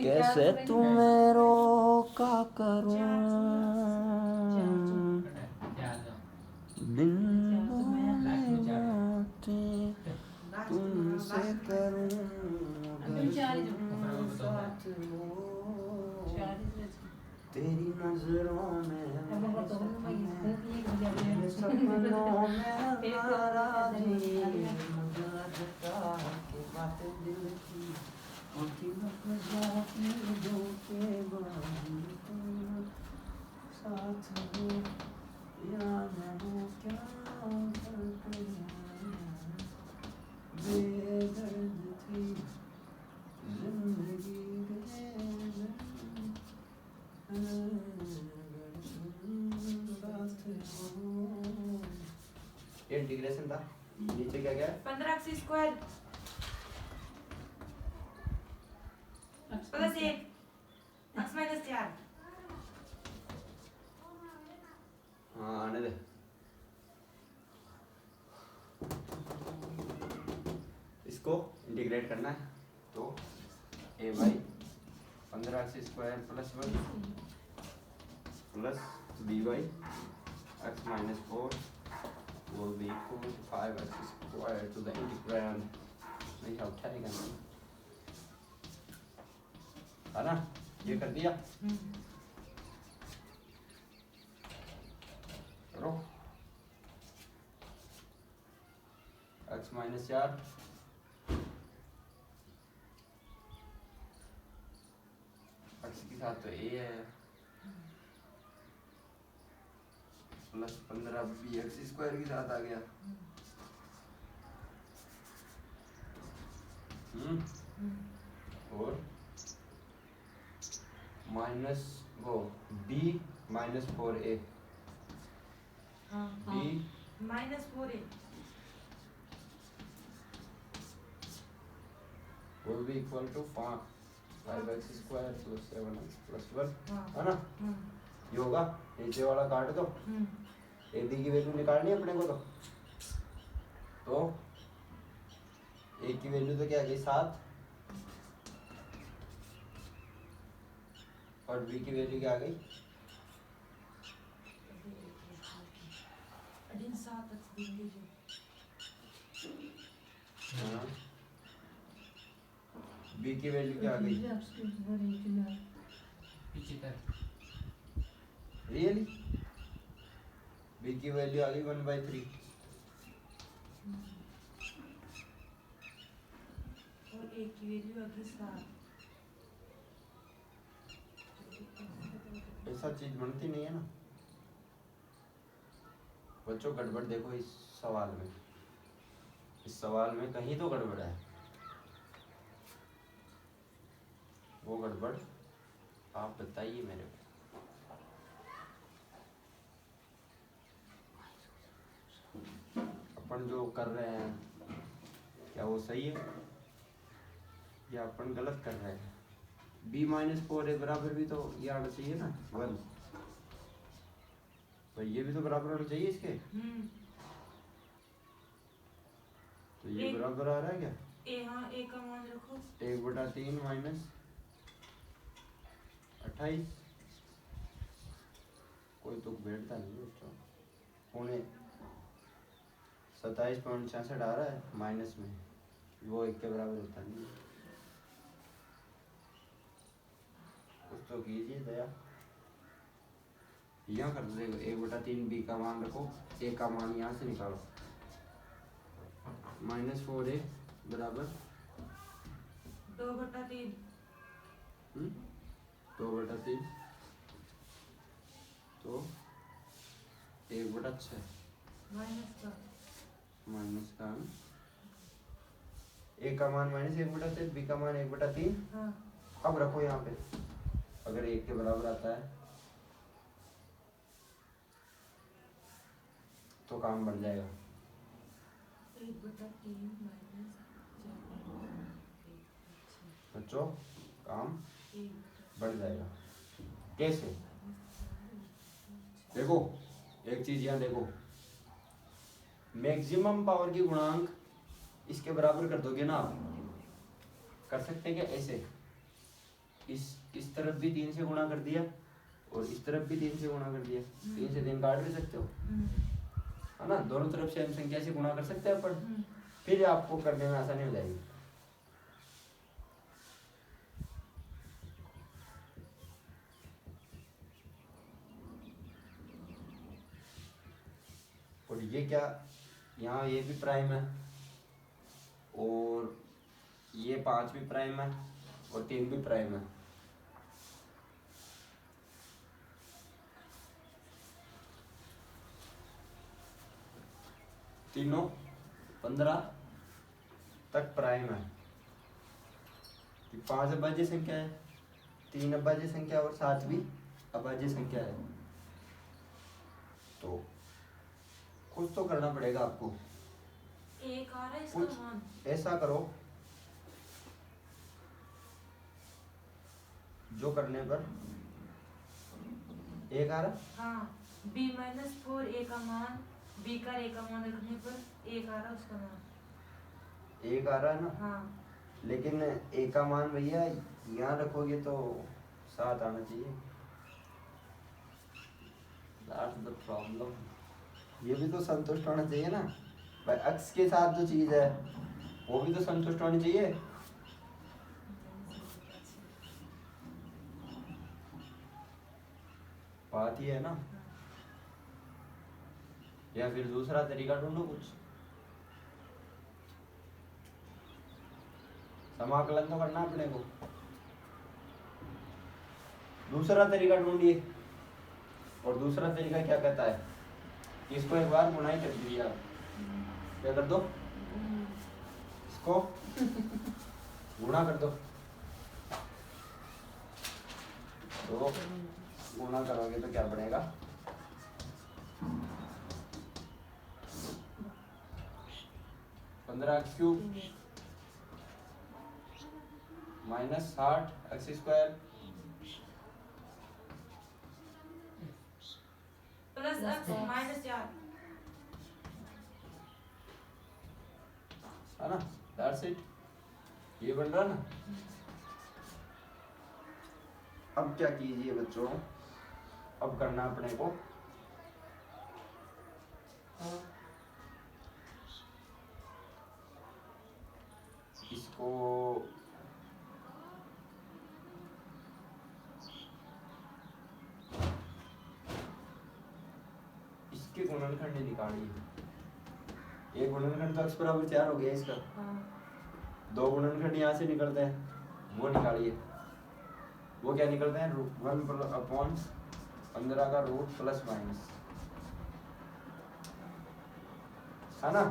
कैसे तुम्हें रोका करूं बिन बातें तुमसे करूं साथ हो तेरी नजरों में मेरे सपनों में नाराज़ी मुझे लगता कि बातें दिल की उनकी लफ्ज़ों की धोखेबाजी तुम साथ हो या मैं हूँ क्या फर्क बेदर्द थी जिंदगी ये इंटीग्रेशन था नीचे क्या क्या है 15x square plus 1 x minus 4 हाँ आने दे इसको इंटीग्रेट करना है तो a by 15x square plus 1 plus b by x minus 4 will be equal to 5x squared to the integral नहीं क्या उठाएगा नहीं है ना ये कर दिया करो x माइनस 4 x के साथ तो a है प्लस 15 bx स्क्वायर के साथ आ गया और माइनस वो b minus 4a b minus 4a will be equal to 5x square plus 7x plus 1 है ना ये होगा नीचे वाला काट दो ए बी की वैल्यू निकालनी है अपने को तो ए की वैल्यू तो क्या आ गई 7 और बी की वैल्यू क्या आ गई हाँ बी की वैल्यू क्या आ गई रियली बी की वैल्यू आ गई 1/3 और a की वैल्यू आ गई 7 ऐसा चीज बनती नहीं है ना बच्चों गड़बड़ देखो इस सवाल में कहीं तो गड़बड़ है वो गड़बड़ आप बताइए मेरे को अपन जो कर रहे हैं क्या वो सही है या अपन गलत कर रहे हैं b माइनस 4a बराबर भी तो ये आना चाहिए ना 1 भाई ये भी तो बराबर होना चाहिए इसके तो ये बराबर आ रहा है क्या ए हाँ ए का मान रखो 1/3 माइनस 28 कोई तो बैठता नहीं बच्चों पौने 27.66 आ रहा है माइनस में वो 1 के बराबर होता नहीं कुछ तो कीजिए दया यहाँ कर दो 1/3 बी का मान रखो ए का मान यहाँ से निकालो -4a बराबर 2/3 2/3 तो 1/6 माइनस का ए का मान -1/3 बी का मान 1/3 अब रखो यहाँ पे अगर 1 के बराबर आता है तो काम बढ़ जाएगा 1/3 बच्चों काम बढ़ जाएगा कैसे देखो एक चीज यहाँ देखो मैक्सिमम पावर की गुणांक इसके बराबर कर दोगे ना आप कर सकते हैं क्या ऐसे, इस तरफ भी 3 से गुणा कर दिया और इस तरफ भी 3 से गुणा कर दिया, 3 से 3 काट भी सकते हो, है ना। दोनों तरफ से हम संख्या से गुणा कर सकते हैं अपन, फिर आपको करने में आसानी हो जाएगी। और ये क्या, यहाँ ये भी प्राइम है और ये 5 भी प्राइम है और 3 भी प्राइम है। तीनों 15 तक प्राइम है। 5 अभाज्य संख्या है, 3 अभाज्य संख्या और 7 भी अभाज्य संख्या है। तो कुछ तो करना पड़ेगा आपको, एक आ रहा है इसका कुछ मान। ऐसा करो जो करने पर एक आ रहा। हाँ, b-4 a का मान, b का a का मान रखने पर एक आ रहा है उसका मान। एक आ रहा है ना। हाँ, लेकिन एक का मान भैया यहाँ रखोगे तो 7 आना चाहिए। That's the problem। ये भी तो संतुष्ट होना चाहिए ना भाई, अक्स के साथ जो चीज है वो भी तो संतुष्ट होनी चाहिए। बात ही है ना। या फिर दूसरा तरीका ढूंढो कुछ, समाकलन तो करना अपने को, दूसरा तरीका ढूंढिए। और दूसरा तरीका क्या कहता है, इसको एक बार गुणा ही कर दीजिए आप, क्या कर दो, इसको गुणा कर दो। तो गुणा करोगे तो क्या बनेगा, (15x³ minus 60x² plus x -4। है ना। दैट्स इट, ये बन रहा ना। अब क्या कीजिए बच्चों, अब करना अपने को इसको इसके गुणनखंड निकालिए। एक गुणनखंड तो x बराबर 4 हो गया इसका। दो गुणनखंड यहाँ से निकलते हैं, वो निकालिए। वो क्या निकलते हैं, (1/15 का रूट प्लस माइनस), है ना।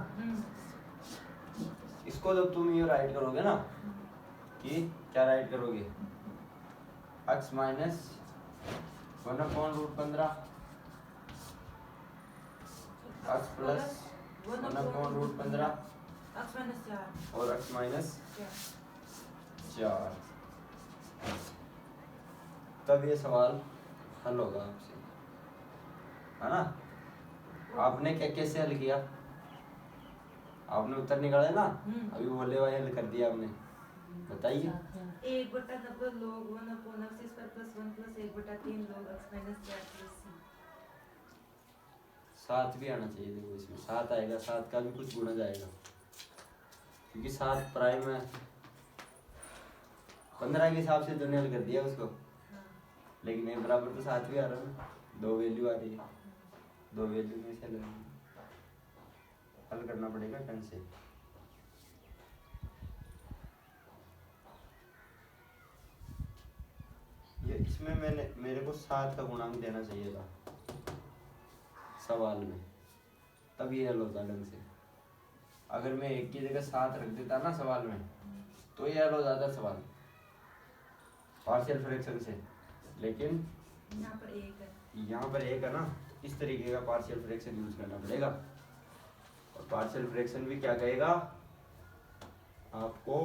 इसको जब तुम ये राइट करोगे ना, कि क्या राइट करोगे, x minus 1/√15 x plus 1/√15 x -4 और x माइनस 4। तब ये सवाल हल होगा आपसे, है ना। आपने क्या कैसे हल किया, आपने उत्तर निकाला ना, अभी बोले भाई हल कर दिया आपने, बताइए। 1/90 log 1/x² + 1 + 1/3 log x -4 + c। 7 भी आना चाहिए, देखो इसमें 7 आएगा, 7 का भी कुछ गुणा जाएगा क्योंकि 7 प्राइम है। 15 के हिसाब से तुमने हल कर दिया उसको, लेकिन ये बराबर तो 7 भी आ रहा है ना, 2 वैल्यू आ रही है, 2 वैल्यू में से हल करना पड़ेगा ढंग से। ये इसमें मेरे को 7 का गुणांक देना चाहिए था सवाल में, तब ये हल होता ढंग से। अगर मैं 1 की जगह 7 रख देता ना सवाल में, तो ये हल हो जाता सवाल पार्शियल फ्रैक्शन से। लेकिन यहाँ पर 1 है, यहाँ पर 1 है ना, इस तरीके का पार्शियल फ्रैक्शन यूज करना पड़ेगा। और पार्शियल फ्रैक्शन भी क्या कहेगा आपको,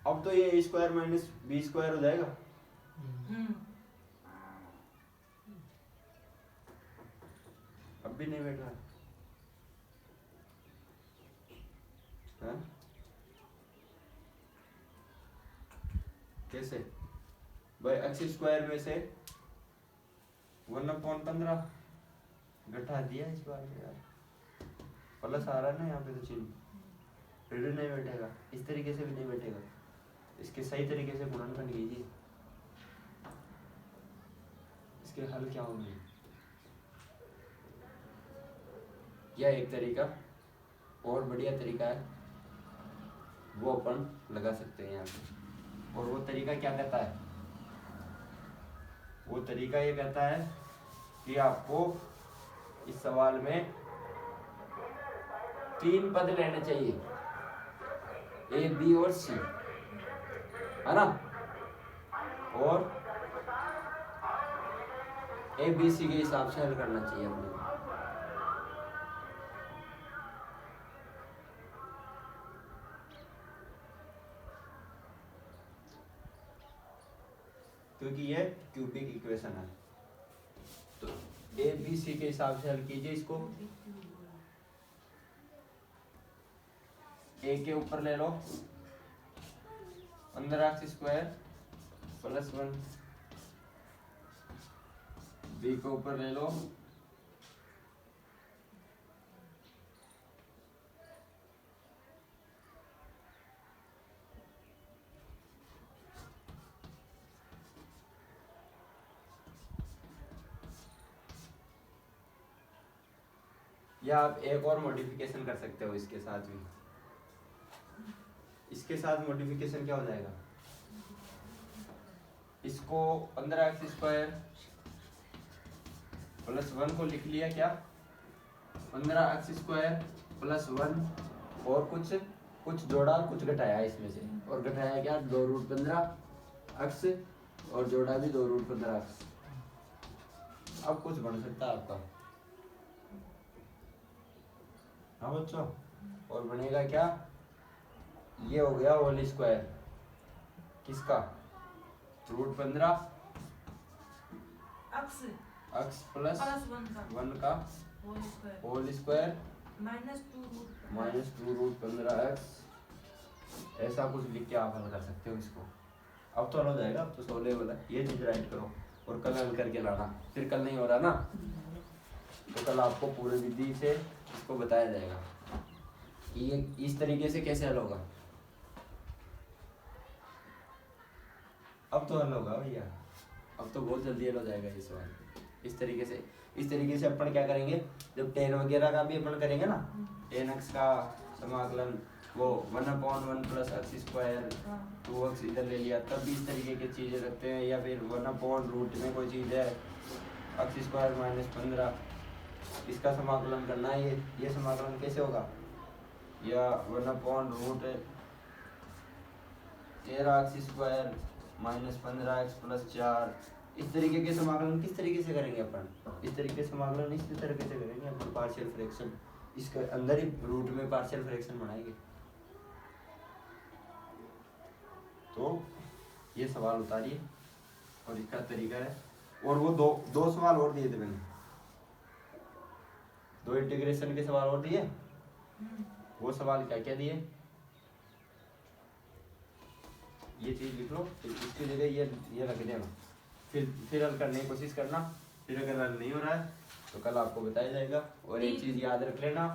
अब तो ये a² माइनस b² हो जाएगा। अब भी नहीं बैठ रहा है? कैसे भाई, एक्स स्क्वायर में से 1/15 घटा दिया इस बार में यार, प्लस आ रहा है ना यहाँ पे तो चिन्ह, फिर भी नहीं बैठेगा, इस तरीके से भी नहीं बैठेगा, इसके सही तरीके से गुणनखंड कीजिए। इसके हल क्या होंगे? यह एक तरीका और बढ़िया तरीका है, वो अपन लगा सकते हैं यहाँ पे। और वो तरीका क्या कहता है? वो तरीका ये कहता है कि आपको इस सवाल में 3 पद लेने चाहिए, ए बी और सी, है ना, और ए बी सी के हिसाब से हल करना चाहिए अपने को। क्योंकि ये क्यूबिक इक्वेशन है, तो ए बी सी के हिसाब से हल कीजिए इसको। ए के ऊपर ले लो 15x² + 1, बी के ऊपर ले लो या आप एक और मॉडिफिकेशन कर सकते हो इसके साथ भी। इसके साथ मॉडिफिकेशन क्या हो जाएगा? इसको 15x² + 1 को लिख लिया क्या, 15x² + 1 और कुछ जोड़ा कुछ घटाया इसमें से, और घटाया क्या 2√15x और जोड़ा भी 2√15x। अब कुछ बन सकता है आपका, हाँ बच्चों, और बनेगा क्या, ये हो गया होल स्क्वायर किसका, √15 x प्लस 1 का होल स्क्वायर -2√15x, ऐसा कुछ लिख के आप हल कर सकते हो इसको। अब तो हल हो जाएगा, अब तो सोले वाला ये चीज राइट करो और कल हल करके लाना, फिर कल नहीं हो रहा ना, तो कल आपको पूरी विधि से इसको बताया जाएगा कि ये इस तरीके से कैसे हल होगा। अब तो हल होगा भैया, अब तो बहुत जल्दी हल हो जाएगा ये सवाल। इस तरीके से अपन क्या करेंगे, जब टेन वगैरह का भी अपन करेंगे ना, tan x का समाकलन वो 1/1 + x² 2x इधर ले लिया, तब भी इस तरीके की चीजें रखते हैं। या फिर 1/√, में कोई चीज है x² - 15, इसका समाकलन करना है, ये समाकलन कैसे होगा, या 1/√13x² - 15x + 4, इस तरीके के समाकलन किस तरीके से करेंगे अपन, इस तरीके से समाकलन इस तरीके से करेंगे अपन, पार्शियल फ्रैक्शन इसके अंदर ही रूट में पार्शियल फ्रैक्शन बनाएंगे। तो ये सवाल उतारिए और इसका तरीका है। और वो दो सवाल और दिए थे मैंने, 2 इंटीग्रेशन के सवाल और दिए, वो सवाल क्या क्या दिए, ये चीज लिख लो, फिर इसकी जगह ये रख देना, फिर हल करने की कोशिश करना, फिर अगर हल नहीं हो रहा है तो कल आपको बताया जाएगा। और एक चीज याद रख लेना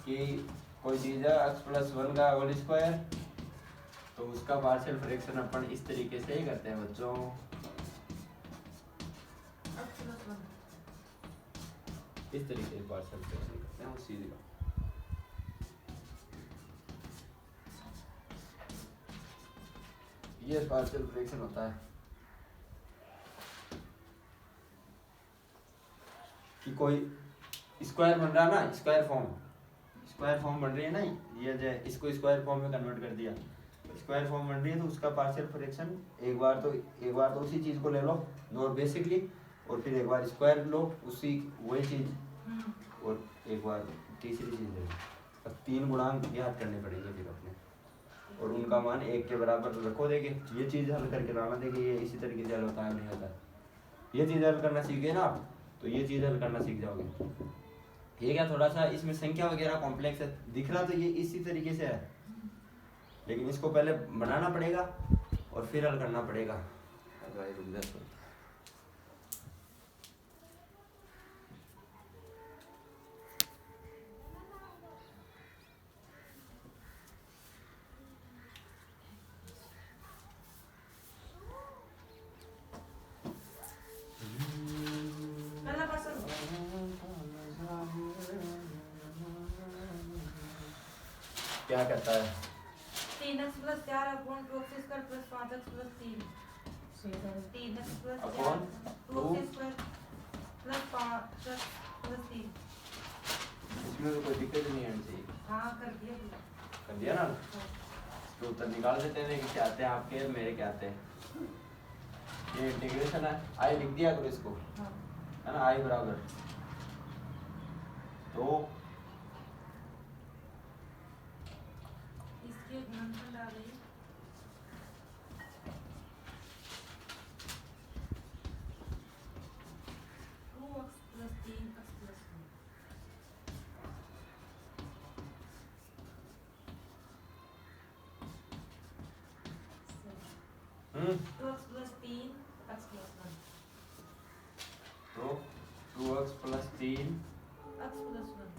कि कोई चीज है x + 1 का होल स्क्वायर, तो उसका पार्शियल फ्रैक्शन अपन इस तरीके से ही करते हैं बच्चों, इस तरीके से पार्शियल फ्रैक्शन करते हैं उस चीज का। ये पार्शियल फ्रैक्शन होता है कि कोई स्क्वायर बन रहा ना, स्क्वायर फॉर्म बन रही है ना, ये जो इसको स्क्वायर फॉर्म में कन्वर्ट कर दिया, स्क्वायर फॉर्म बन रही है, तो उसका पार्शियल फ्रैक्शन एक बार तो उसी चीज को ले लो नॉट बेसिकली, और फिर एक बार स्क्वायर लो उसी वही चीज, और एक बार तीसरी चीज ले लो, अब 3 गुणांक याद करने पड़ेंगे फिर अपने, और उनका मान 1 के बराबर रखो। देखे ये चीज हल करके लाना, देखे ये इसी तरीके से हल होता है नहीं होता, ये चीज हल करना सीख गए ना आप, तो ये चीज हल करना सीख जाओगे। ये क्या थोड़ा सा इसमें संख्या वगैरह कॉम्प्लेक्स है, दिख रहा तो ये इसी तरीके से है, लेकिन इसको पहले बनाना पड़ेगा, और फिर हल करना पड़ेगा। अरे भाई रुक जा थोड़ा। पहला क्वेश्चन क्या कहता है? 3x + 4 upon 2x square plus 5x + 3 3x + 4 upon 2x square plus 5x + 3। इसमें तो कोई दिक्कत नहीं आनी चाहिए। हाँ कर दिया पूरा। कर दिया ना? तो उत्तर निकाल देते हैं कि क्या आते हैं आपके, मेरे क्या आते हैं। ये इंटीग्रेशन है, आई लिख दिया करो इसको, हाँ है ना, आई बराबर तो इसके गुणनफल डाल रही 2x + 3x + 1 2x + 3x + 1 तो 2x + 3 x + 1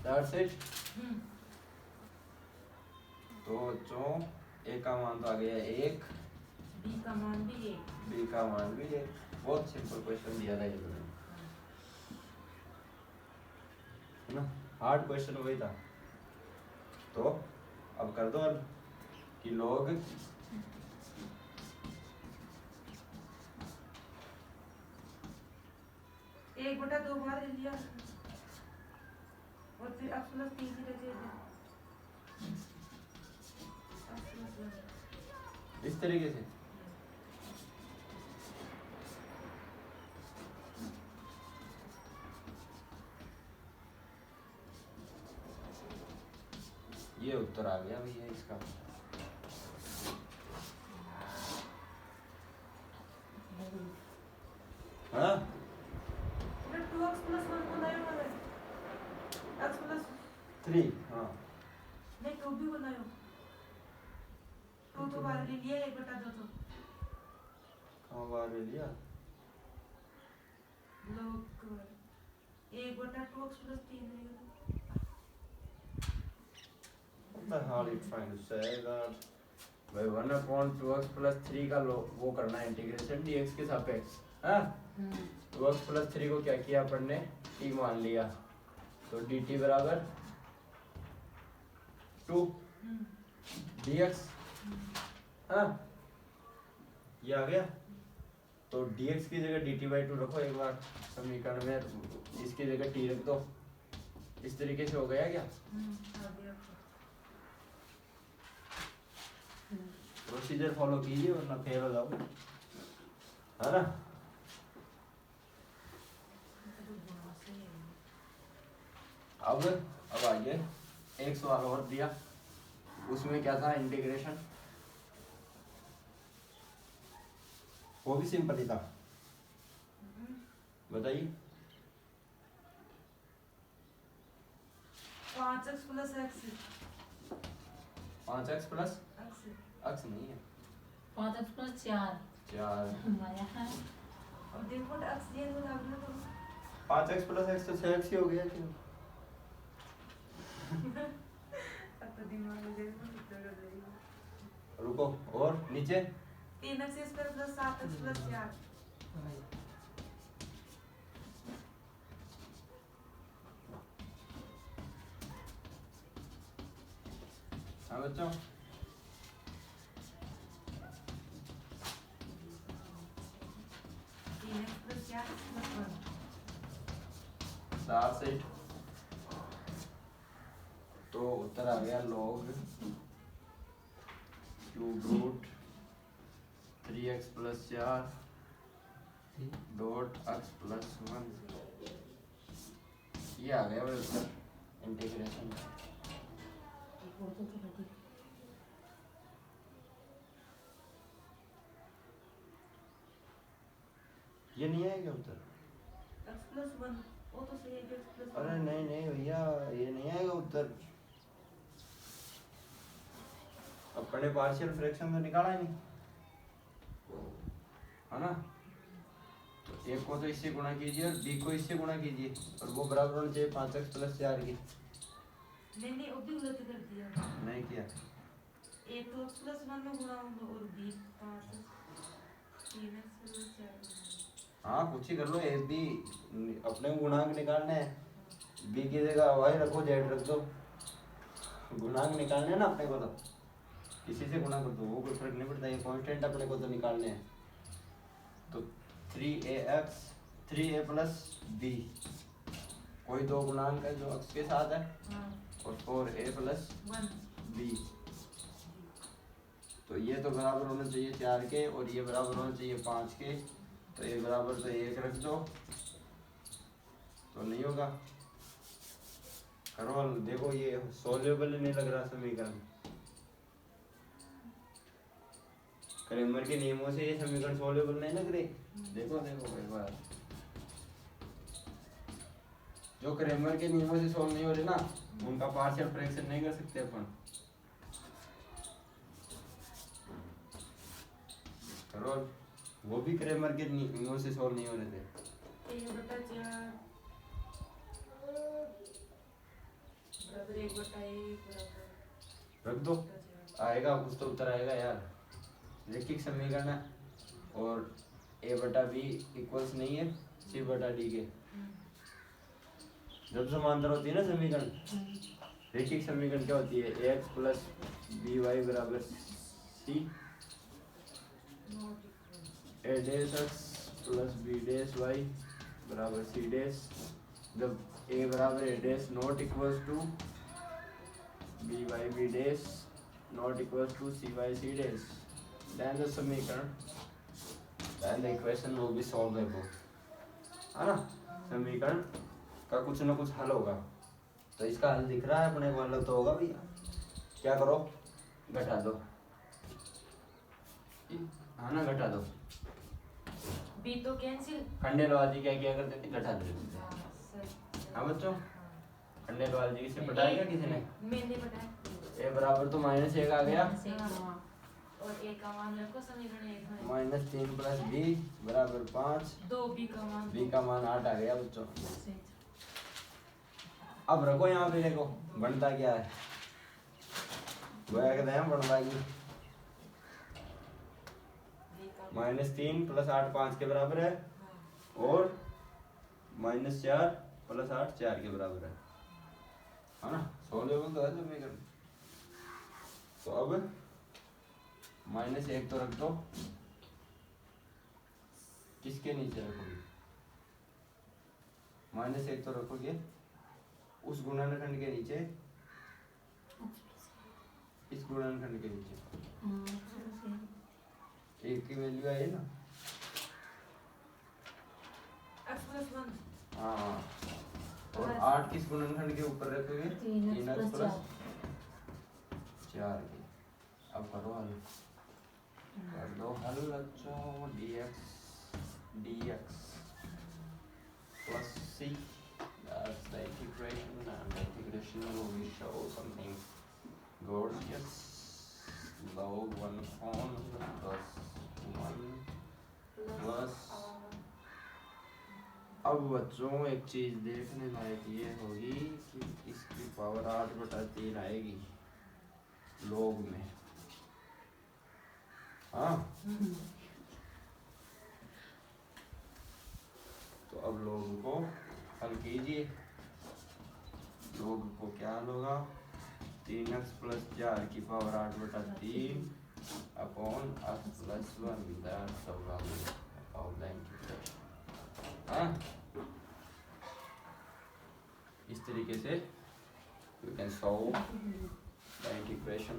दैट्स इट। हम्म तो बच्चों ए का मान तो आ गया 1, b का मान भी 1। बी का मान भी 1। बहुत सिंपल क्वेश्चन दिया था ये तो, है ना, हार्ड क्वेश्चन वही था। तो अब कर दो हल कि log 1/2 बार ले लिया और फिर x + 3 की जगह x + 1 इस तरीके से। ये उत्तर आ गया भैया इसका। हाँ 2x + 1 बनायो मैंने x + 3, हाँ नहीं 2 भी बनायो 2 तो बाहर ले लिया 1/2 तो कहाँ बाहर ले लिया? लोग 1/2x + 3 रहेगा। What the hell it trying to say that भाई 1/2x + 3 का वो करना है इंटीग्रेशन dx के सापेक्ष, हाँ 2x + 3 को क्या किया अपन ने, t मान लिया, तो dt बराबर 2 dx, हाँ ये आ गया। तो dx की जगह dt/2 रखो एक बार समीकरण में, इसकी जगह t रख दो। इस तरीके से हो गया क्या? आ गया। प्रोसीजर फॉलो कीजिए वरना फेल हो जाओगे, है ना। अब आइए एक सवाल और दिया, उसमें क्या था, इंटीग्रेशन, वो भी सिंपल ही था। बताइए। 5x + x 5x + x x नहीं है, 5x + 4 4। अब देखो x ये तो लग रहा तो 5x + x तो 6x ही हो गया क्यों? अब तो दिमाग में देखो कितना कर देगा। रुको और नीचे 3x² + 7x + 4 हाँ बच्चों 3x + 4x + 1 4 से तो उत्तर आ गया log ³ 3x + 4 (x + 1) ये आ गया मेरे उत्तर इंटीग्रेशन। ये नहीं है क्या उत्तर? x + 1 वो तो सही है x + 1 अरे नहीं नहीं भैया, ये अपने पार्शियल फ्रैक्शन तो निकाला ही नहीं, है ना। तो एक को तो इससे गुणा कीजिए और बी को इससे गुणा कीजिए, और वो बराबर होना चाहिए 5x + 4 की। नहीं वो भी गलत कर दिया। नहीं किया। ए तो +1 में गुणा होगा और बी 5 3x + 4। हाँ कुछ ही कर लो, ए बी अपने को गुणांक निकालने हैं, बी की जगह वाई रखो, जेड रख दो, गुणांक निकालने हैं ना अपने को, तो किसी से गुणा कर दो, वो कोई फर्क नहीं पड़ता, ये कांस्टेंट अपने को तो निकालने हैं। तो 3a + b, कोई दो गुणांक है जो x के साथ है, और 4a + 1b, तो ये तो बराबर होना चाहिए 4 के, और ये बराबर होना चाहिए 5 के, तो ये बराबर तो 1 रख दो, तो नहीं होगा। करो हल, देखो ये सॉल्युबल नहीं लग रहा समीकरण, क्रेमर के नियमों से ये समीकरण सॉल्युबल नहीं लग रही। देखो एक बार, जो क्रेमर के नियमों से सॉल्व नहीं हो रहे ना, उनका पार्शियल फ्रैक्शन नहीं कर सकते अपन। करो, वो भी क्रेमर के नियमों से सॉल्व नहीं हो रहे थे। 1/4 बराबर 1/1 रख दो, आएगा कुछ तो उत्तर आएगा यार। रैखिक समीकरण है और a/b इक्वल्स नहीं है c/d के। जब समांतर होती है ना समीकरण, रैखिक समीकरण क्या होती है, ax + by = c, a' x + b' y = c'। जब a बराबर a' not equals to b by b' not equals to c by c', then the समीकरण, then the equation will be solvable, है ना। समीकरण का कुछ ना कुछ हल होगा, तो इसका हल दिख रहा है अपने को, हल तो होगा भैया। क्या करो, घटा दो, हाँ ना, घटा दो। बी तो कैंसिल। खंडेलवाल जी क्या किया करते थे, घटा देते थे। हाँ बच्चों, खंडेलवाल जी से पढ़ाया क्या किसी ने? मैंने बताया। ए बराबर तो -1 आ गया, और ए का मान रखो समीकरण 1 में, -3 + b = 5, 2 बी का मान, b का मान 8 आ गया बच्चों। अब रखो यहाँ पे, देखो बनता क्या है, कहते हैं बनता की -3 + 8 5 के बराबर है, और -4 + 8 4 के बराबर है ना। सॉल्युबल तो है समीकरण। तो अब -1 तो रख दो, किसके नीचे रखोगे, -1 तो रखोगे उस गुणनखंड के नीचे, इस गुणनखंड के नीचे, एक की वैल्यू आई ना, x + 1, हाँ, और 8 किस गुणनखंड के ऊपर रखोगे, 3x + 4 के। अब करो हल, कर दो हल बच्चों, dx + c, that's the integration, and the integration will be show something gorgeous. Log 1 on +1 plus। अब बच्चों एक चीज देखने लायक ये होगी कि इसकी पावर 8/3 आएगी लोग में, हाँ। तो अब लोग को हल कीजिए, लोग को क्या हल होगा, 3x + 4 की power 8/3 upon x + 1, that's the value of the integration, हाँ। इस तरीके से you can solve the integration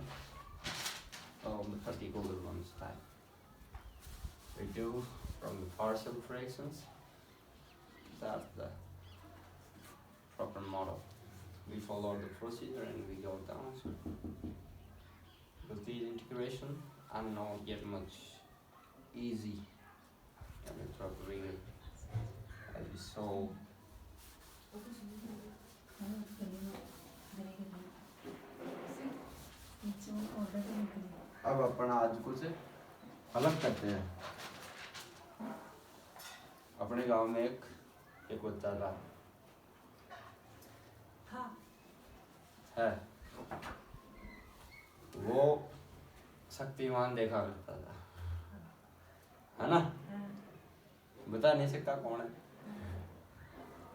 of the particular one's type. We do from the partial fractions, that's the proper model. We follow the procedure and we go down. But these integration are not yet much easy and the proper rigor as we solve. अब अपन आज कुछ अलग करते हैं। अपने गांव में एक बच्चा था हाँ है, वो शक्तिमान देखा करता था, है ना? बता नहीं सकता कौन है।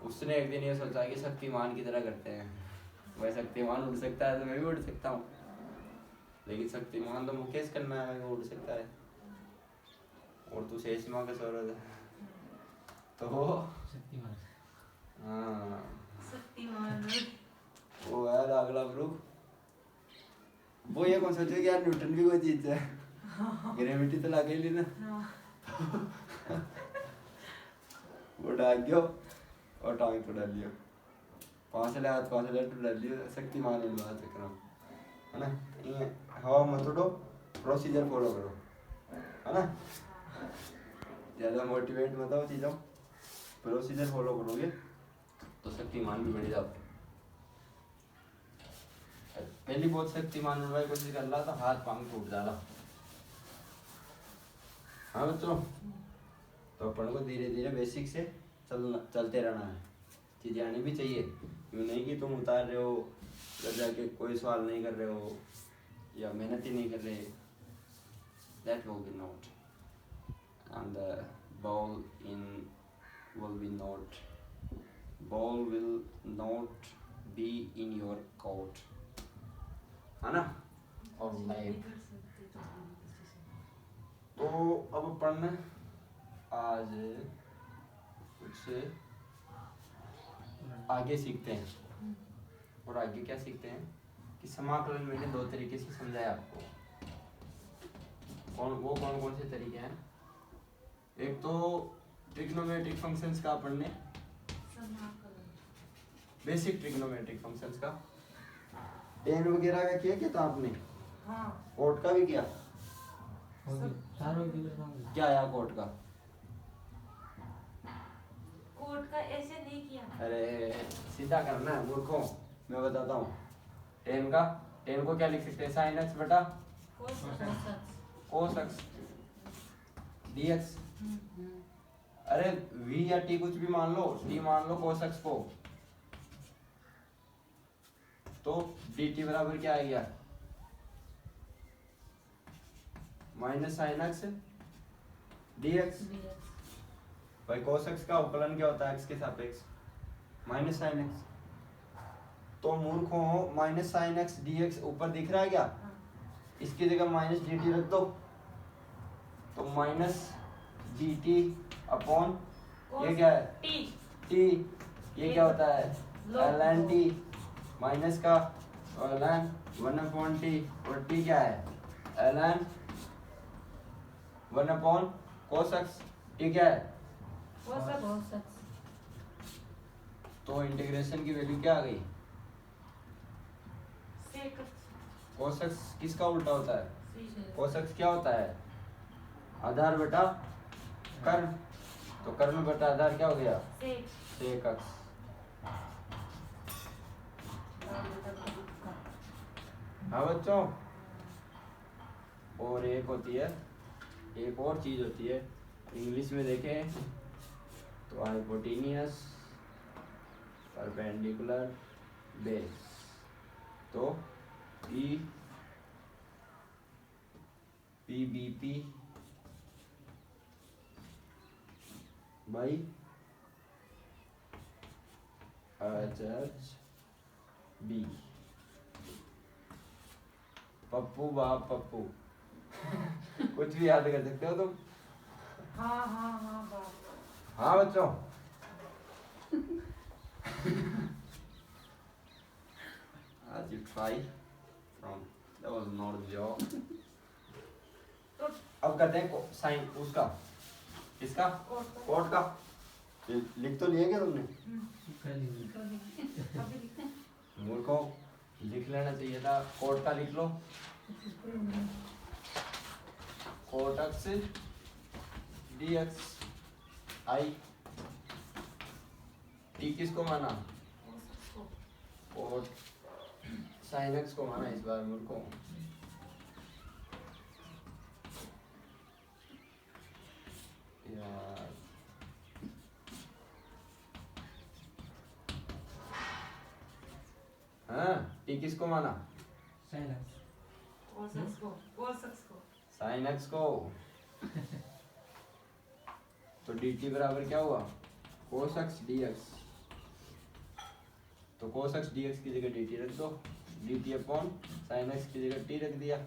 उसने एक दिन ये सोचा कि शक्तिमान की तरह करते हैं, वह शक्तिमान उड़ सकता है तो मैं भी उड़ सकता हूँ, लेकिन शक्तिमान तो मुकेश खन्ना है, वो उड़ सकता है और तू शेष माँ का सौरभ है, तो शक्तिमान। हाँ शक्तिमान वो है अगला ग्रुप। वो ये कौन सोचे कि यार न्यूटन भी कोई चीज है, ग्रेविटी तो लगे ली ना। वो डाल गयो और टांग तो डाल लियो, पांचले हाथ पांचले तो डाल लियो, शक्तिमान इन बात करो, है ना? ये हवा मत उड़ो, प्रोसीजर फॉलो करो, है ना? ज्यादा मोटिवेट मत हो चीजों, प्रोसीजर फॉलो करोगे तो शक्तिमान भी बढ़ जाओगे। पहली बहुत शक्तिमान बनने की कोशिश कर रहा था, हाथ पांव टूट जाला। हाँ बच्चों, तो अपन को धीरे धीरे बेसिक से चलते रहना है, चीजें आनी भी चाहिए। यूँ नहीं कि तुम उतार रहे हो घर जाके कोई सवाल नहीं कर रहे हो या मेहनत ही नहीं कर रहे, that will be not, and the ball will not be in your court, है ना? और लाइफ तो अब अपन आज कुछ आगे सीखते हैं। और आगे क्या सीखते हैं कि समाकलन मैंने दो तरीके से समझाया आपको। कौन कौन से तरीके हैं? एक तो ट्रिग्नोमेट्रिक फंक्शंस का अपन ने, बेसिक ट्रिग्नोमेट्रिक फंक्शंस का टेन वगैरह का किया क्या था आपने? हाँ कोट का भी किया? क्या आया कोट का? कोट का ऐसे नहीं किया। अरे सीधा करना है मूर्खों, मैं बताता हूँ। टेन को क्या लिख सकते हैं? साइन एक्स बटा कोस एक्स डीएक्स। अरे v या t कुछ भी मान लो, t मान लो कोस एक्स को, तो dt बराबर क्या आ गया? Minus sine x dx. भाई कोस एक्स का अवकलन क्या होता है? एक्स के सापेक्ष माइनस साइन एक्स। तो मूर्खों माइनस साइन एक्स डीएक्स ऊपर दिख रहा है क्या? इसकी जगह माइनस dt रख दो, तो माइनस dt अपॉन ये क्या है? t। ये क्या होता है? ln t माइनस का ln 1/t, और t क्या है? ln 1 cos x। t क्या है? तो इंटीग्रेशन की वैल्यू क्या आ गई? cos x किसका उल्टा होता है? cos x क्या होता है? आधार बटा कर्ण, तो कर्ण बटा आधार क्या हो गया? sec x। हाँ बच्चों, और एक होती है, एक और चीज होती है, इंग्लिश में देखें तो हाइपोटेनियस परपेंडिकुलर बेस, तो PBP बाई HHB। पप्पू बाप पप्पू कुछ भी याद कर सकते हो तुम? हाँ हाँ हाँ बाप। हाँ बच्चों as you try from that was not the job। तो अब करते हैं साइन उसका, किसका? कोट का। लिख तो लिए क्या तुमने? मूर्खों, लिख लेना चाहिए था। कोट का लिख लो, cot x dx I T किसको माना? कोट साइन एक्स को माना इस बार मूर्खों। यार हाँ टी किसको माना cos x को साइन एक्स को तो dt बराबर क्या हुआ cos x dx तो cos x dx की जगह dt रख दो dt अपॉन sin x की जगह t रख दिया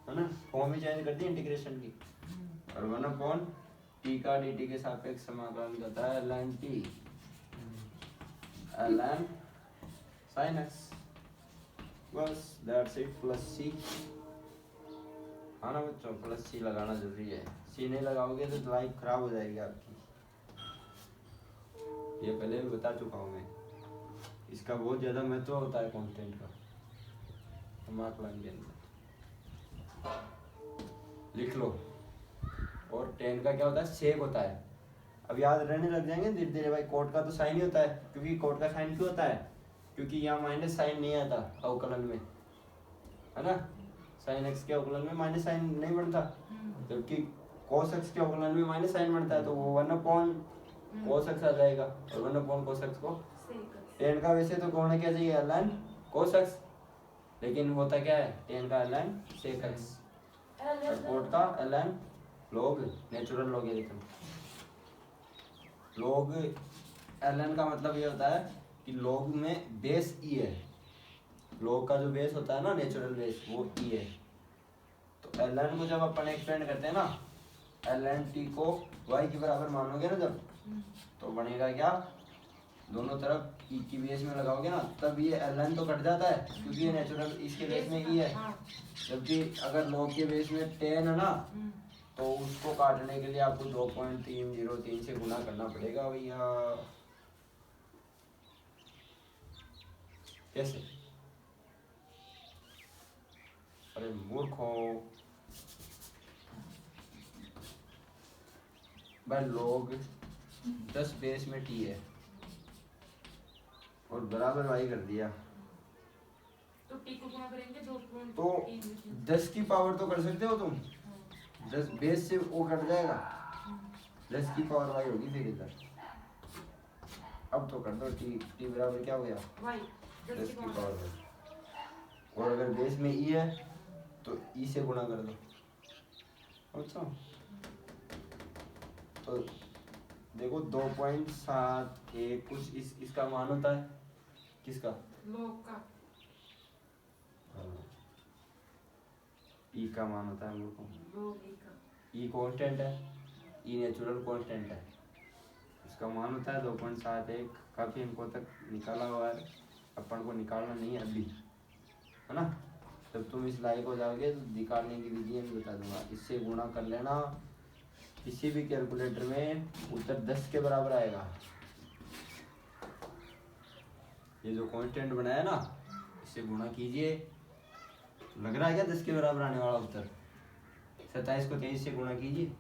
है ना फॉर्म ही चेंज कर दी इंटीग्रेशन की और 1 अपॉन t का dt के सापेक्ष समाकलन करता है ln t ln sin x बस दैट्स इट प्लस c हाँ ना बच्चों प्लस सी लगाना जरूरी है सी नहीं लगाओगे तो लाइफ खराब हो जाएगी आपकी ये पहले भी बता चुका हूँ मैं इसका बहुत ज़्यादा महत्व होता है कंटेंट का समाकलन के अंदर लिख लो और 10 का क्या होता है सेक होता है अब याद रहने लग जाएंगे धीरे धीरे भाई कोट का तो साइन ही होता है क्योंकि कोट का साइन क्यों होता है क्योंकि यहाँ माइनस साइन नहीं आता अवकलन में है ना साइन एक्स के अवकलन में माइनस साइन नहीं बनता जबकि कोस एक्स के अवकलन में माइनस साइन बनता है तो वो 1 अपॉन कोस एक्स आ जाएगा और 1 अपॉन कोस एक्स को टेन का वैसे तो होना क्या चाहिए ln कोस एक्स लेकिन होता क्या है टेन का ln सेक एक्स और कोट का ln log natural logarithm log ln का मतलब ये होता है कि log में बेस e है log का जो बेस होता है ना नेचुरल बेस वो e है तो ln को जब अपन एक्सपेंड करते हैं ना ln t को y के बराबर मानोगे ना जब तो बनेगा क्या दोनों तरफ e की बेस में लगाओगे ना तब ये ln तो कट जाता है क्योंकि ये नेचुरल इसके बेस में e है जबकि अगर log के बेस में 10 है ना तो उसको काटने के लिए आपको 2.303 से गुना करना पड़ेगा भैया कैसे अरे मूर्खों भाई log 10 बेस में t है और बराबर y कर दिया तो t को गुणा करेंगे तो 10 की पावर तो कर सकते हो तुम 10 बेस से वो कट जाएगा 10 की पावर y होगी फिर इधर अब तो कर दो t बराबर क्या हो गया y 10 की पावर y और अगर बेस में e है तो e से गुणा कर दो अच्छा तो देखो 2.71 कुछ इसका मान होता है किसका log का e का मान होता है लोगों log का e कांस्टेंट है e नेचुरल कांस्टेंट है इसका मान होता है 2.71 काफी अंकों तक निकाला हुआ है अपन को निकालना नहीं है अभी है ना जब तुम इस लायक हो जाओगे तो निकालने की विधि मैं बता दूंगा इससे गुणा कर लेना किसी भी कैलकुलेटर में उत्तर 10 के बराबर आएगा ये जो कांस्टेंट बनाया ना इससे गुणा कीजिए लग रहा है क्या 10 के बराबर आने वाला उत्तर 27 को 23 से गुणा कीजिए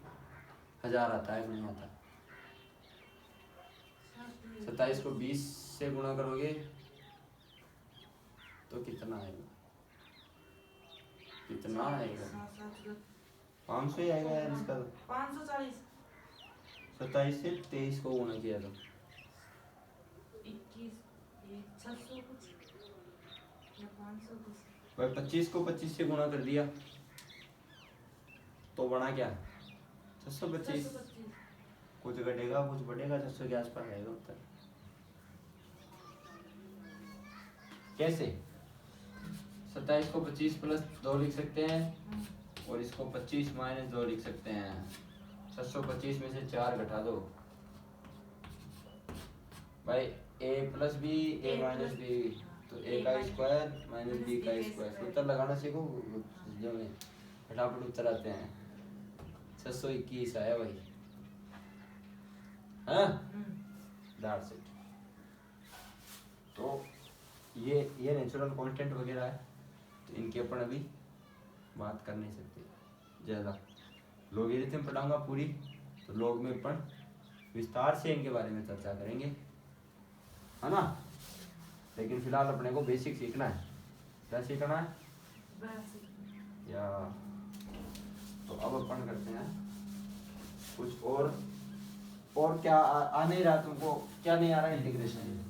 1000 आता है नहीं आता 27 को 20 से गुणा करोगे तो कितना आएगा कितना आएगा 500 ही आएगा यार इसका 540 27 से 23 को गुणा किया तो 21 600 कुछ या 500 कुछ भाई 25 को 25 से गुणा कर दिया तो बना क्या 625 कुछ घटेगा कुछ बढ़ेगा 600 के आसपास आएगा उत्तर कैसे 27 को 25 प्लस 2 लिख सकते हैं और इसको 25 माइनस 2 लिख सकते हैं 625 में से 4 घटा दो भाई a plus B a minus B तो a का स्क्वायर माइनस b का स्क्वायर उत्तर लगाना सीखो जो में फटाफट उत्तर आते हैं 621 आया भाई हाँ दैट्स इट तो ये नेचुरल कांस्टेंट वगैरह है तो इनके ऊपर अभी बात कर नहीं सकते ज़्यादा लॉगरिथम पढ़ाऊंगा पूरी तो लॉग में अपन विस्तार से इनके बारे में चर्चा करेंगे है ना लेकिन फिलहाल अपने को बेसिक सीखना है क्या सीखना है या तो अब अपन करते हैं कुछ और क्या आ नहीं रहा तुमको? क्या नहीं आ रहा इंटीग्रेशन?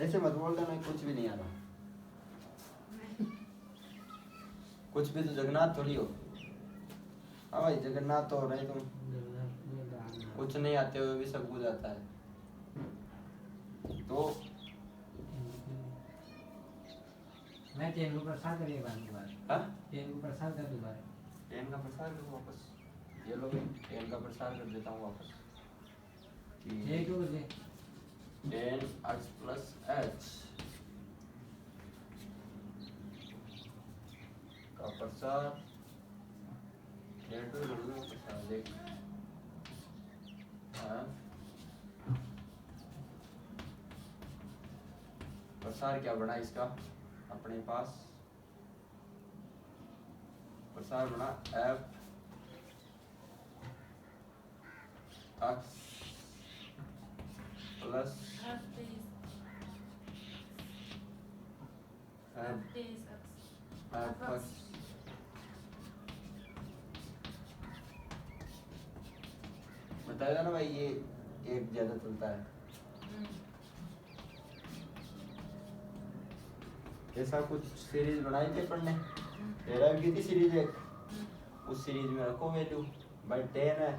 ऐसे मत बोल देना कुछ भी नहीं आ रहा। कुछ भी तो जगन्नाथ थोड़ी हो। हाँ भाई जगन्नाथ तो हो रहे तुम। कुछ नहीं आते हुए भी सब कुछ आता है। तो मैं टेन को प्रसार करिए बार हाँ टेन को प्रसार कर दोबारा। 10 का प्रसार कर दूं वापस? ये लो 10 का प्रसार कर देता हूँ वापस। ये क्यों ले 10x प्लस h का प्रसार प्रसार देख। हाँ प्रसार क्या बना इसका अपने पास? प्रसार बना f x plus f x बताएगा ना भाई, ये एक ज्यादा चलता है। ऐसा कुछ सीरीज बनाई थी अपन ने, डेराइव की थी सीरीज एक। उस सीरीज में रखो वैल्यू भाई 10 है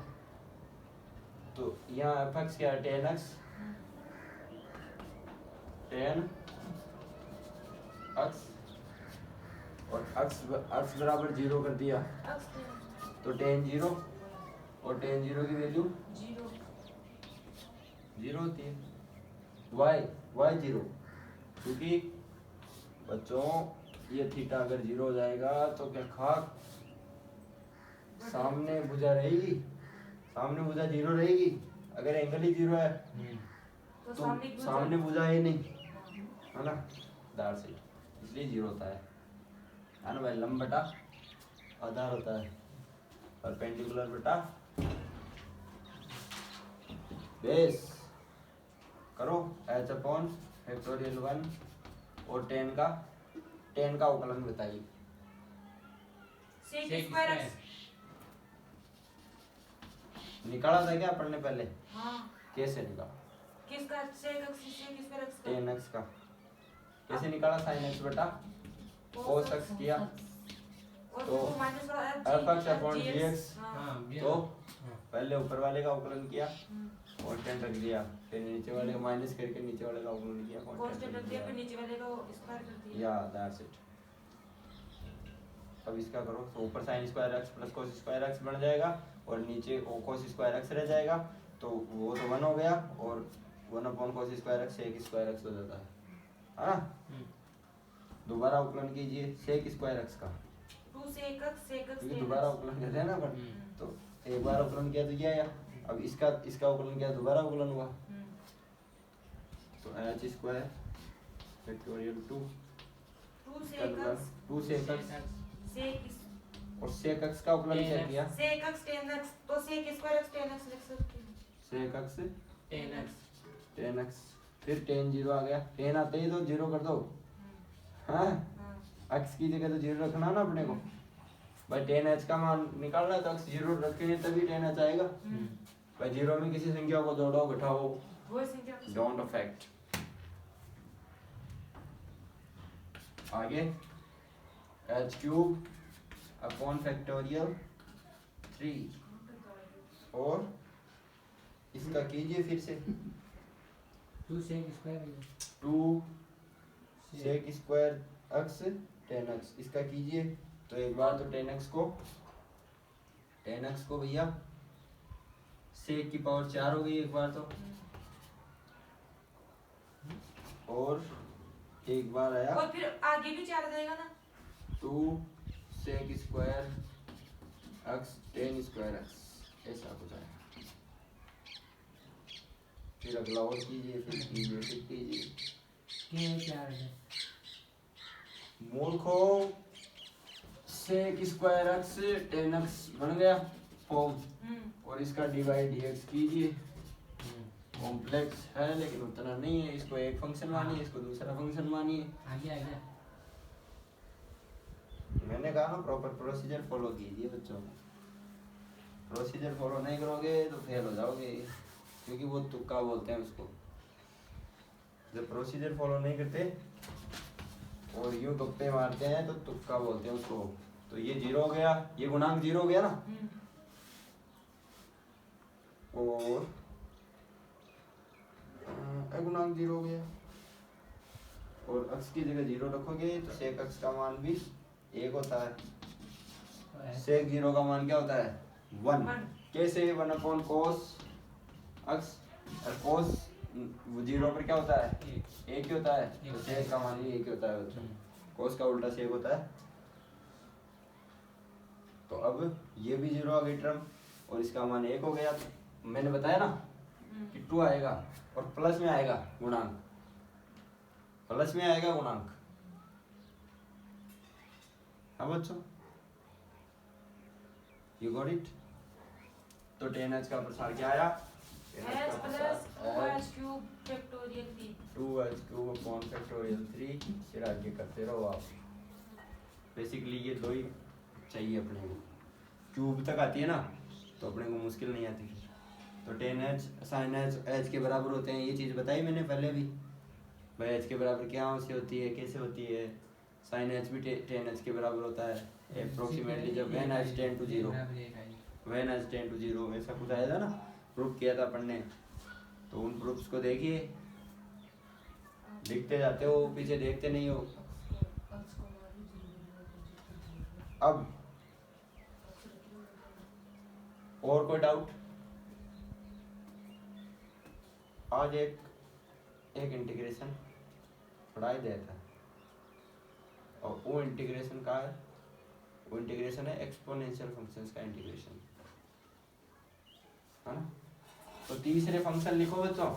तो यहाँ fx क्या है 10x 10 x और x बराबर 0 कर दिया तो 10 0 और 10 0 की वैल्यू 0 होती है। y 0 क्योंकि बच्चों ये थीटा अगर 0 हो जाएगा तो क्या खाक सामने भुजा रहेगी? सामने भुजा 0 रहेगी अगर एंगल ही 0 है तो तो सामने भुजा है नहीं, है ना? दार से इसलिए 0 होता है ना भाई? लंब बटा आधार होता है, परपेंडिकुलर बटा बेस। करो h अपॉन फैक्टोरियल 1 और 10 का अवकलन बताइए। sec square x। निकाला था क्या अपन ने पहले? हाँ कैसे निकाला? किसका sec स्क्वायर x का 10x का कैसे निकाला? sin x बटा cos x किया और तो वो माइनस f(x) अपॉन gx हां तो पहले ऊपर वाले का अवकलन किया कांस्टेंट रख दिया, फिर नीचे वाले का माइनस करके नीचे वाले का अवकलन किया कांस्टेंट रख दिया, फिर नीचे वाले का स्क्वायर कर दिया। या दैट्स इट। अब इसका करो तो ऊपर sin square x plus cos square x बन जाएगा और नीचे cos स्क्वायर x रह जाएगा तो वो तो 1 हो गया और 1 upon cos square x sec square x हो जाता है ना? दोबारा अवकलन कीजिए sec स्क्वायर x का 2 sec x क्योंकि दोबारा अवकलन करते हैं ना अपन, तो एक बार अवकलन किया तो क्या आया, अब इसका अवकलन किया दोबारा अवकलन हुआ तो h square factorial 2 sec x और sec x का अवकलन क्या किया? sec x 10x तो sec स्क्वायर x 10x लिख सकते हैं। sec x 10x फिर 10 0 आ गया, 10 आते ही तो 0 कर दो। हाँ x की जगह तो 0 रखना ना अपने को भाई। 10h का मान निकालना है तो x 0 रखेंगे तभी 10h आएगा भाई। 0 में किसी संख्या को जोड़ो घटाओ वो संख्या डोंट अफेक्ट। आगे h क्यूब अपॉन फैक्टोरियल 3 और इसका कीजिए फिर से 2 sec square 2 sec square x 10x इसका कीजिए तो एक बार तो 10x को भैया sec की पावर 4 हो गई एक बार तो, और एक बार आया और फिर आगे भी 4 आ जाएगा ना 2 sec square x 10 square x ऐसा कुछ आया। फिर अगला और कीजिए फिर कीजिए क्या है मूर्खो sec स्क्वायर x 10x बन गया फॉर्म और इसका डिवाइड dx कीजिए। कॉम्प्लेक्स है लेकिन उतना नहीं है, इसको एक फंक्शन मानिए इसको दूसरा फंक्शन मानिए। आ गया मैंने कहा ना प्रॉपर प्रोसीजर फॉलो कीजिए बच्चों। प्रोसीजर फॉलो नहीं करोगे तो फेल हो जाओगे, क्योंकि वो तुक्का बोलते हैं उसको। जब प्रोसीजर फॉलो नहीं करते और यूं तुक्के मारते हैं तो तुक्का बोलते हैं उसको। तो ये 0 हो गया, ये गुणांक 0 हो गया ना, और गुणांक 0 हो गया, और अक्ष की जगह 0 रखोगे तो सेक अक्ष का मान भी 1 होता है। सेक 0 का मान क्या होता है? 1। कैसे? 1 कोस अक्ष, और कोस 0 पर क्या होता है? 1 ही होता है, तो सेक का मान भी 1 ही होता है बच्चों। कोस का उल्टा सेक होता है। तो अब ये भी 0 आ गई टर्म, और इसका मान 1 हो गया। तो मैंने बताया ना कि 2 आएगा, और प्लस में आएगा गुणांक, प्लस में आएगा गुणांक। हाँ बच्चों, यू गॉट इट। तो 10h का प्रसार क्या आया? h plus 2h cube factorial 3। 2h cube upon factorial 3। फिर आगे करते रहो आप। बेसिकली ये दो ही चाहिए अपने को, क्यूब तक आती है ना तो अपने को मुश्किल नहीं आती। तो 10h sin h के बराबर होते हैं, ये चीज़ बताई मैंने पहले भी भाई। h के बराबर क्या से होती है, कैसे होती है? sin h भी 10h के बराबर होता है अप्रोक्सीमेटली, जब when h tend to 0, when h tend to 0 ऐसा कुछ आया था ना, प्रूफ किया था अपन ने। तो उन प्रूफ्स को देखिए, लिखते जाते हो, पीछे देखते नहीं हो। अब और कोई डाउट? आज एक इंटीग्रेशन पढ़ाई देता है, और वो इंटीग्रेशन का है, वो इंटीग्रेशन है एक्सपोनेंशियल फंक्शंस का इंटीग्रेशन, है ना। तो तीसरे फंक्शन लिखो बच्चों।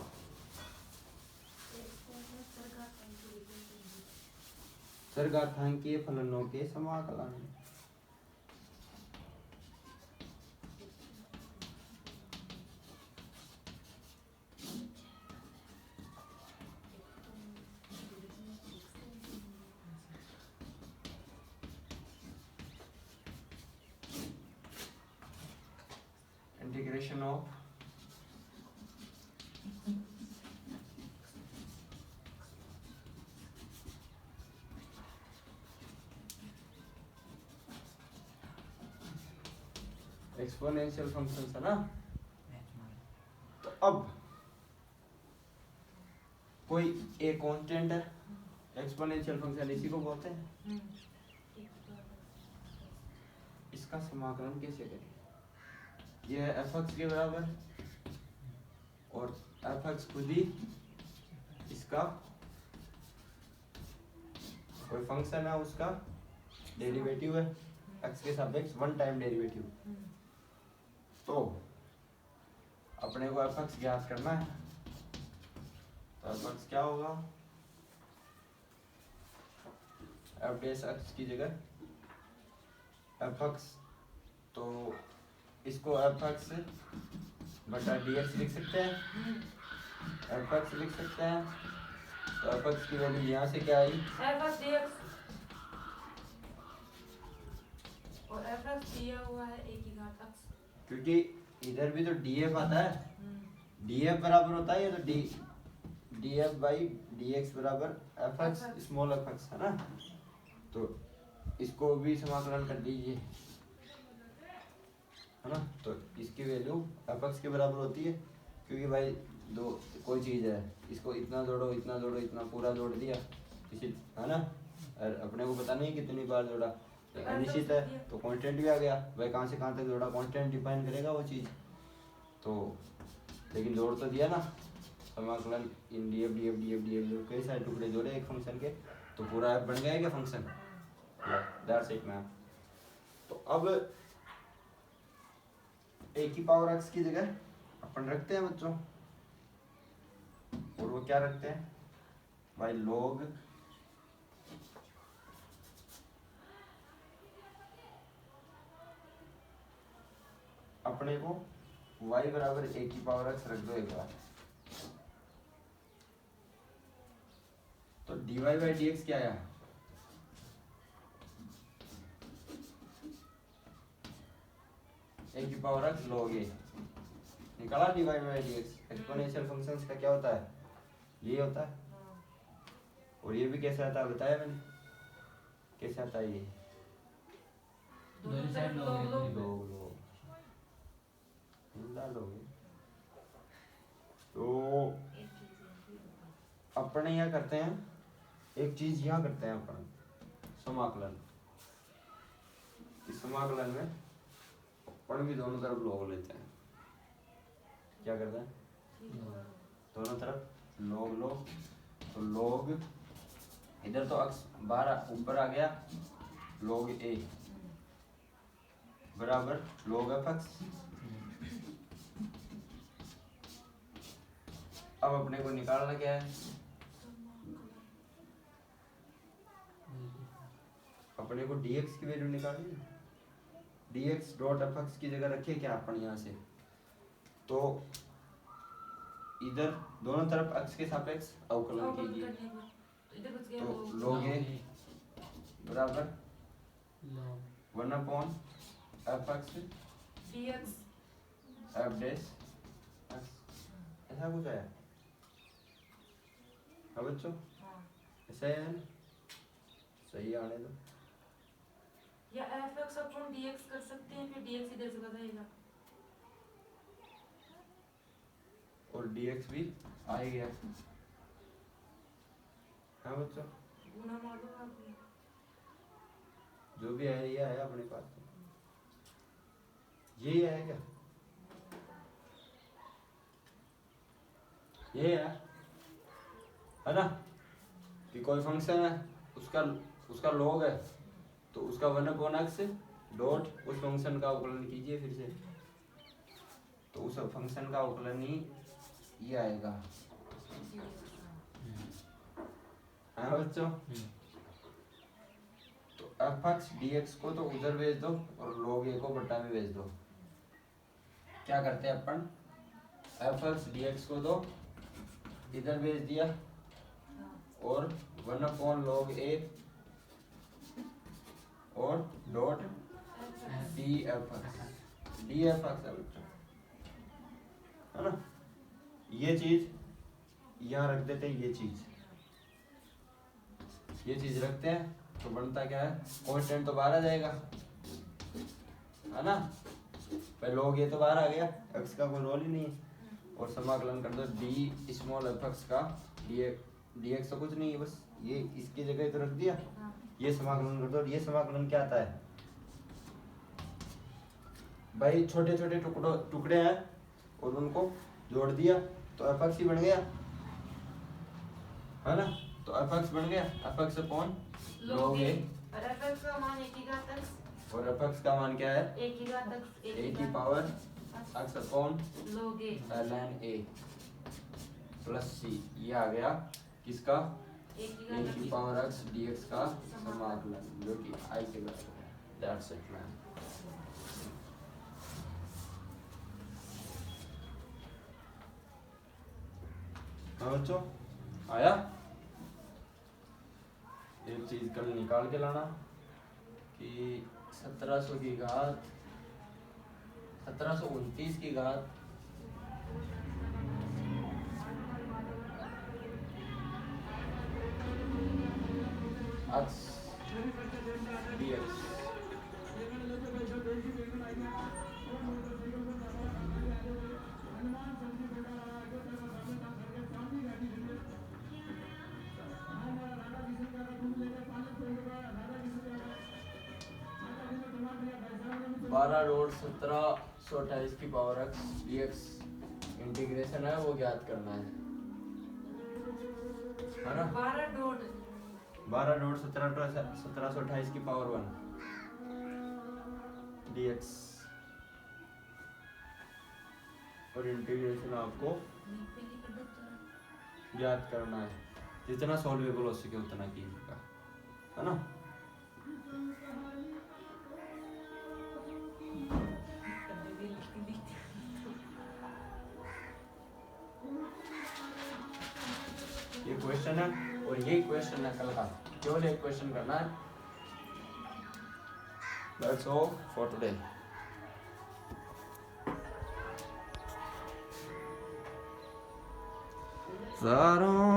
चरघातांकीय फलनों के समाकलन। इंटीग्रेशन ऑफ एक्सपोनेंशियल फंक्शंस, है ना। तो अब कोई एक कांस्टेंट है, एक्सपोनेंशियल फंक्शन इसी को बोलते हैं। इसका समाकलन कैसे करें? यह है f(x) के बराबर, और f(x) खुद ही इसका कोई फंक्शन है, उसका डेरिवेटिव है x के सापेक्ष 1 टाइम डेरिवेटिव। तो अपने को f(x) ज्ञात करना है। तो f(x) क्या होगा? f' की जगह f(x), तो इसको f(x) बटा dx लिख सकते हैं, f(x) लिख सकते हैं। तो f(x) की वैल्यू यहाँ से क्या आई? f(x) dx, और f(x) दिया हुआ है a की घात x, क्योंकि इधर भी तो df आता है, df बराबर होता है, ये तो df बाई dx बराबर f(x) स्मॉल f(x) है ना। तो इसको भी समाकलन कर लीजिए, है ना। तो इसकी वैल्यू f(x) के बराबर होती है, क्योंकि भाई दो कोई चीज़ है, इसको इतना जोड़ो, इतना जोड़ो, इतना पूरा जोड़ दिया किसी, है ना। और अपने को पता नहीं कितनी बार जोड़ा, तो अनिश्चित है तो कांस्टेंट भी आ गया भाई। कहाँ से कहाँ तक जोड़ा, कांस्टेंट डिफाइन करेगा वो चीज़। तो लेकिन जोड़ तो दिया ना, समाकलन इन df df df df कई सारे टुकड़े जोड़े एक फंक्शन के, तो पूरा f बन गया क्या फंक्शन? That's it ma'am. तो अब a की पावर x की जगह अपन रखते हैं बच्चों, और वो क्या रखते हैं भाई? log अपने को y बराबर a की पावर x रख दो एक बार। तो dy बाई dx क्या आया? ए की पावर x log a निकाला divide by dx। Exponential functions का क्या होता है, ये होता है। और ये भी कैसे आता है बताया मैंने, कैसे आता है ये, दोनों साइड log है, log log डालोगे। तो अपने यहाँ करते हैं एक चीज, यहाँ करते हैं अपन समाकलन। इस समाकलन में अपन भी दोनों तरफ log लेते हैं। क्या करते हैं, दोनों तरफ log लो। तो log इधर तो अक्स बाहर ऊपर आ गया, log a बराबर log f(x). अब अपने को निकालना क्या है, अपने को dx की वैल्यू निकालनी है। dx डॉट f(x) की जगह रखे क्या अपन यहाँ से, तो इधर दोनों तरफ x के सापेक्ष अवकलन कीजिए। तो log a बराबर 1/f(x) dx f dash x, ऐसा कुछ है। हाँ बच्चों, ऐसा है ना, सही आने दो। या fx अपन dx कर सकते हैं, फिर dx इधर से बताएगा और dx भी आ ही गया। हाँ बच्चों, गुना मालूम है आपको? जो भी है ये आया अपने पास, यही है क्या, ये है ना, कि कोई फंक्शन है उसका log है, तो उसका 1/x डॉट उस फंक्शन का अवकलन कीजिए फिर से, तो उस फंक्शन का अवकलन ही ये आएगा। हाँ बच्चों, तो f(x) dx को तो उधर भेज दो और log a को बट्टा में भेज दो। क्या करते हैं अपन, f(x) dx को तो इधर भेज दिया और 1/log a और डॉट df(x) है बच्चों, है ना। ये चीज यहाँ रख देते हैं, ये चीज रखते हैं, तो बनता क्या है, कांस्टेंट तो बाहर आ जाएगा, है ना। पर log a तो बाहर आ गया, x का कोई रोल ही नहीं है। और समाकलन कर दो d स्मॉल f(x) का dx तो कुछ नहीं है, बस ये इसकी जगह तो रख दिया। ये समाकलन कर दो, ये समाकलन क्या आता है भाई, छोटे छोटे टुकड़े हैं और उनको जोड़ दिया तो f(x) ही बन गया, है ना। तो f(x) बन गया f(x) अपॉन log a, और fx का मान 1 की घात x, और f(x) का मान क्या है, 1 की घात x, a की power x upon log a ln a plus c। ये आ गया किसका, 1 a की पावर x dx का समाकलन, जो कि I के बराबर है। That's it man. हाँ बच्चों, आया। एक चीज कल निकाल के लाना कि 1700 की घात 1729 की घात x dx बारह डॉट 1728 की पावर x dx इंटीग्रेशन है, वो ज्ञात करना है ना। 12 डॉट 1728 की पावर 1 dx और इंटीग्रेशन आपको ज्ञात करना है, जितना सॉल्वेबल हो सके उतना कीजिएगा, है ना। ये क्वेश्चन है और यही क्वेश्चन है कल का, केवल एक क्वेश्चन करना है। That's all for today. चारों